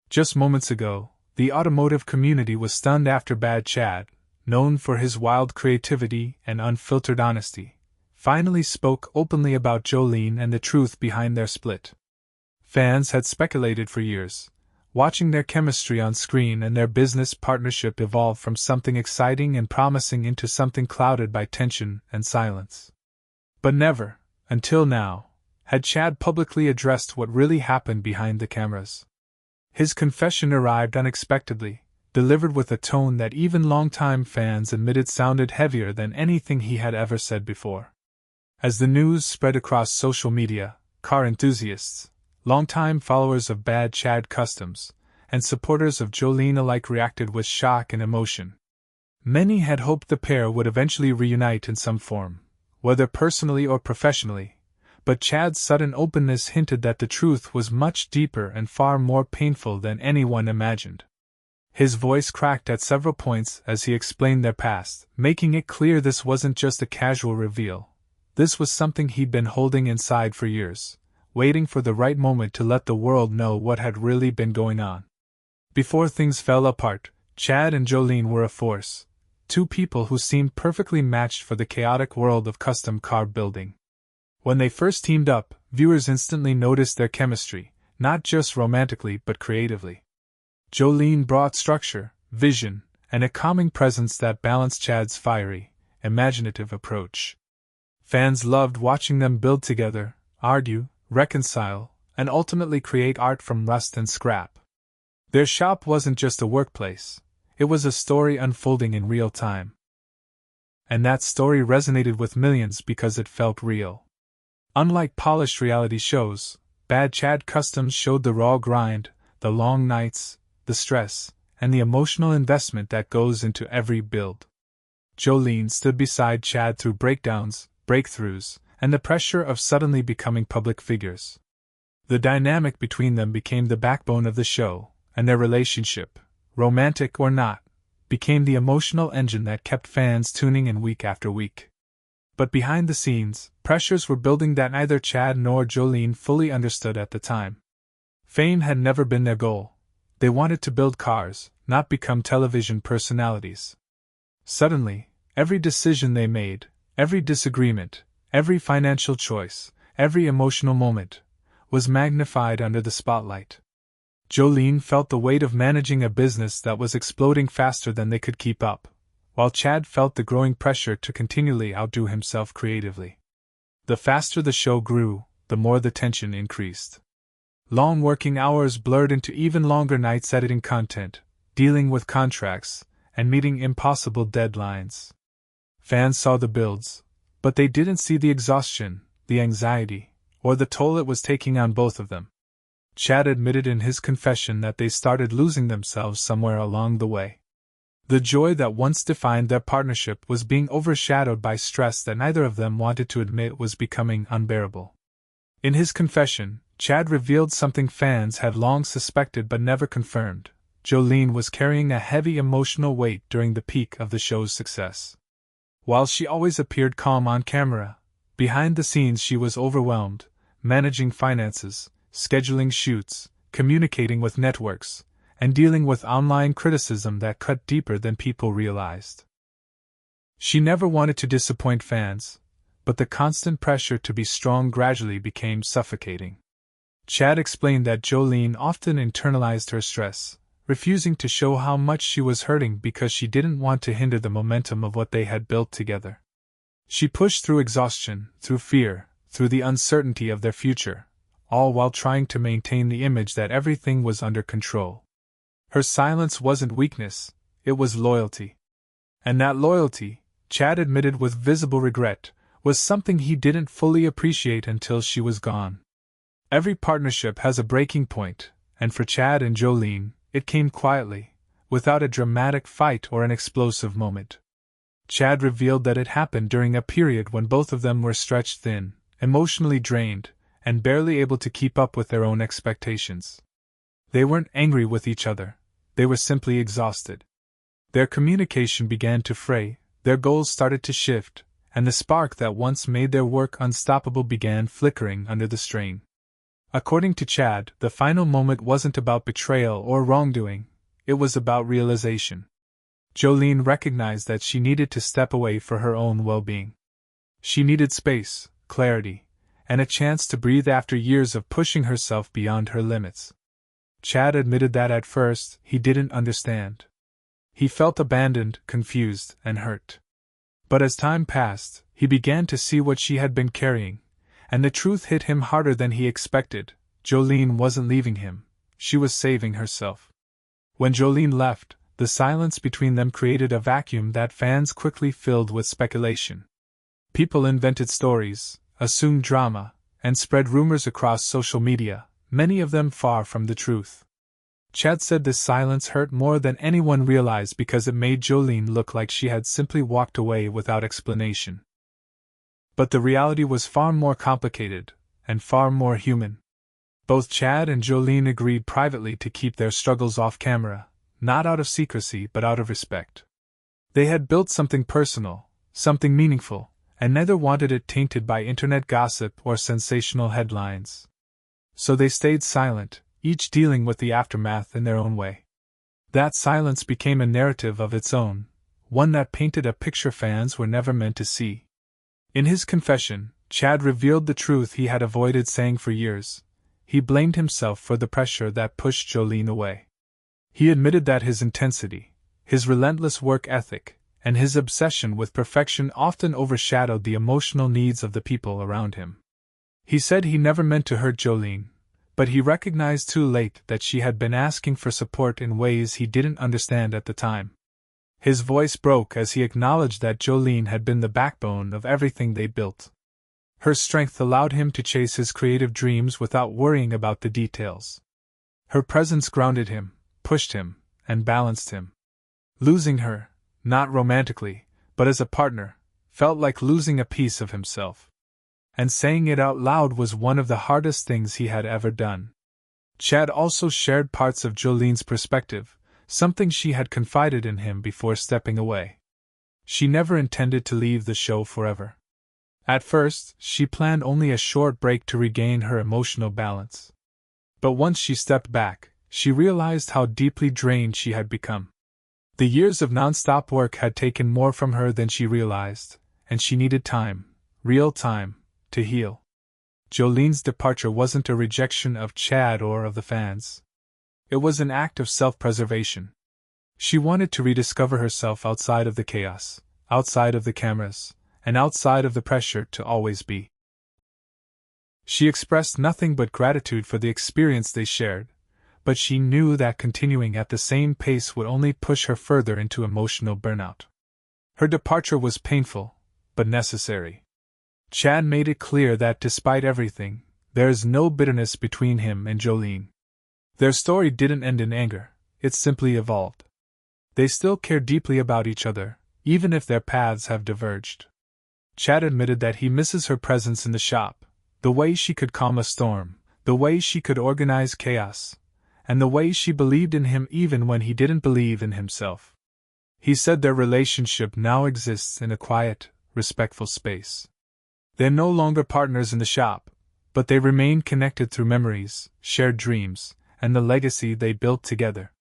Just moments ago, the automotive community was stunned after Bad Chad, known for his wild creativity and unfiltered honesty, finally spoke openly about Jolene and the truth behind their split. Fans had speculated for years, watching their chemistry on screen and their business partnership evolve from something exciting and promising into something clouded by tension and silence. But never, until now, had Chad publicly addressed what really happened behind the cameras. His confession arrived unexpectedly, delivered with a tone that even longtime fans admitted sounded heavier than anything he had ever said before. As the news spread across social media, car enthusiasts, longtime followers of Bad Chad customs, and supporters of Jolene alike reacted with shock and emotion. Many had hoped the pair would eventually reunite in some form, whether personally or professionally, but Chad's sudden openness hinted that the truth was much deeper and far more painful than anyone imagined. His voice cracked at several points as he explained their past, making it clear this wasn't just a casual reveal. This was something he'd been holding inside for years, waiting for the right moment to let the world know what had really been going on. Before things fell apart, Chad and Jolene were a force, two people who seemed perfectly matched for the chaotic world of custom car building. When they first teamed up, viewers instantly noticed their chemistry, not just romantically but creatively. Jolene brought structure, vision, and a calming presence that balanced Chad's fiery, imaginative approach. Fans loved watching them build together, argue, reconcile, and ultimately create art from rust and scrap. Their shop wasn't just a workplace, it was a story unfolding in real time. And that story resonated with millions because it felt real. Unlike polished reality shows, Bad Chad Customs showed the raw grind, the long nights, the stress, and the emotional investment that goes into every build. Jolene stood beside Chad through breakdowns, breakthroughs, and the pressure of suddenly becoming public figures. The dynamic between them became the backbone of the show, and their relationship, romantic or not, became the emotional engine that kept fans tuning in week after week. But behind the scenes, pressures were building that neither Chad nor Jolene fully understood at the time. Fame had never been their goal. They wanted to build cars, not become television personalities. Suddenly, every decision they made, every disagreement, every financial choice, every emotional moment, was magnified under the spotlight. Jolene felt the weight of managing a business that was exploding faster than they could keep up, while Chad felt the growing pressure to continually outdo himself creatively. The faster the show grew, the more the tension increased. Long working hours blurred into even longer nights editing content, dealing with contracts, and meeting impossible deadlines. Fans saw the builds, but they didn't see the exhaustion, the anxiety, or the toll it was taking on both of them. Chad admitted in his confession that they started losing themselves somewhere along the way. The joy that once defined their partnership was being overshadowed by stress that neither of them wanted to admit was becoming unbearable. In his confession, Chad revealed something fans had long suspected but never confirmed. Jolene was carrying a heavy emotional weight during the peak of the show's success. While she always appeared calm on camera, behind the scenes she was overwhelmed, managing finances, scheduling shoots, communicating with networks, and dealing with online criticism that cut deeper than people realized. She never wanted to disappoint fans, but the constant pressure to be strong gradually became suffocating. Chad explained that Jolene often internalized her stress, refusing to show how much she was hurting because she didn't want to hinder the momentum of what they had built together. She pushed through exhaustion, through fear, through the uncertainty of their future, all while trying to maintain the image that everything was under control. Her silence wasn't weakness, it was loyalty. And that loyalty, Chad admitted with visible regret, was something he didn't fully appreciate until she was gone. Every partnership has a breaking point, and for Chad and Jolene, it came quietly, without a dramatic fight or an explosive moment. Chad revealed that it happened during a period when both of them were stretched thin, emotionally drained, and barely able to keep up with their own expectations. They weren't angry with each other, they were simply exhausted. Their communication began to fray, their goals started to shift, and the spark that once made their work unstoppable began flickering under the strain. According to Chad, the final moment wasn't about betrayal or wrongdoing, it was about realization. Jolene recognized that she needed to step away for her own well-being. She needed space, clarity, and a chance to breathe after years of pushing herself beyond her limits. Chad admitted that at first he didn't understand. He felt abandoned, confused, and hurt. But as time passed, he began to see what she had been carrying, and the truth hit him harder than he expected. Jolene wasn't leaving him, she was saving herself. When Jolene left, the silence between them created a vacuum that fans quickly filled with speculation. People invented stories, assumed drama, and spread rumors across social media, many of them far from the truth. Chad said this silence hurt more than anyone realized because it made Jolene look like she had simply walked away without explanation. But the reality was far more complicated, and far more human. Both Chad and Jolene agreed privately to keep their struggles off camera, not out of secrecy but out of respect. They had built something personal, something meaningful, and neither wanted it tainted by internet gossip or sensational headlines. So they stayed silent, each dealing with the aftermath in their own way. That silence became a narrative of its own, one that painted a picture fans were never meant to see. In his confession, Chad revealed the truth he had avoided saying for years. He blamed himself for the pressure that pushed Jolene away. He admitted that his intensity, his relentless work ethic, and his obsession with perfection often overshadowed the emotional needs of the people around him. He said he never meant to hurt Jolene, but he recognized too late that she had been asking for support in ways he didn't understand at the time. His voice broke as he acknowledged that Jolene had been the backbone of everything they built. Her strength allowed him to chase his creative dreams without worrying about the details. Her presence grounded him, pushed him, and balanced him. Losing her, not romantically, but as a partner, felt like losing a piece of himself. And saying it out loud was one of the hardest things he had ever done. Chad also shared parts of Jolene's perspective, something she had confided in him before stepping away. She never intended to leave the show forever. At first, she planned only a short break to regain her emotional balance. But once she stepped back, she realized how deeply drained she had become. The years of non-stop work had taken more from her than she realized, and she needed time, real time, to heal. Jolene's departure wasn't a rejection of Chad or of the fans. It was an act of self-preservation. She wanted to rediscover herself outside of the chaos, outside of the cameras, and outside of the pressure to always be. She expressed nothing but gratitude for the experience they shared, but she knew that continuing at the same pace would only push her further into emotional burnout. Her departure was painful, but necessary. Chad made it clear that despite everything, there is no bitterness between him and Jolene. Their story didn't end in anger, it simply evolved. They still care deeply about each other, even if their paths have diverged. Chad admitted that he misses her presence in the shop, the way she could calm a storm, the way she could organize chaos, and the way she believed in him even when he didn't believe in himself. He said their relationship now exists in a quiet, respectful space. They're no longer partners in the shop, but they remain connected through memories, shared dreams, and the legacy they built together.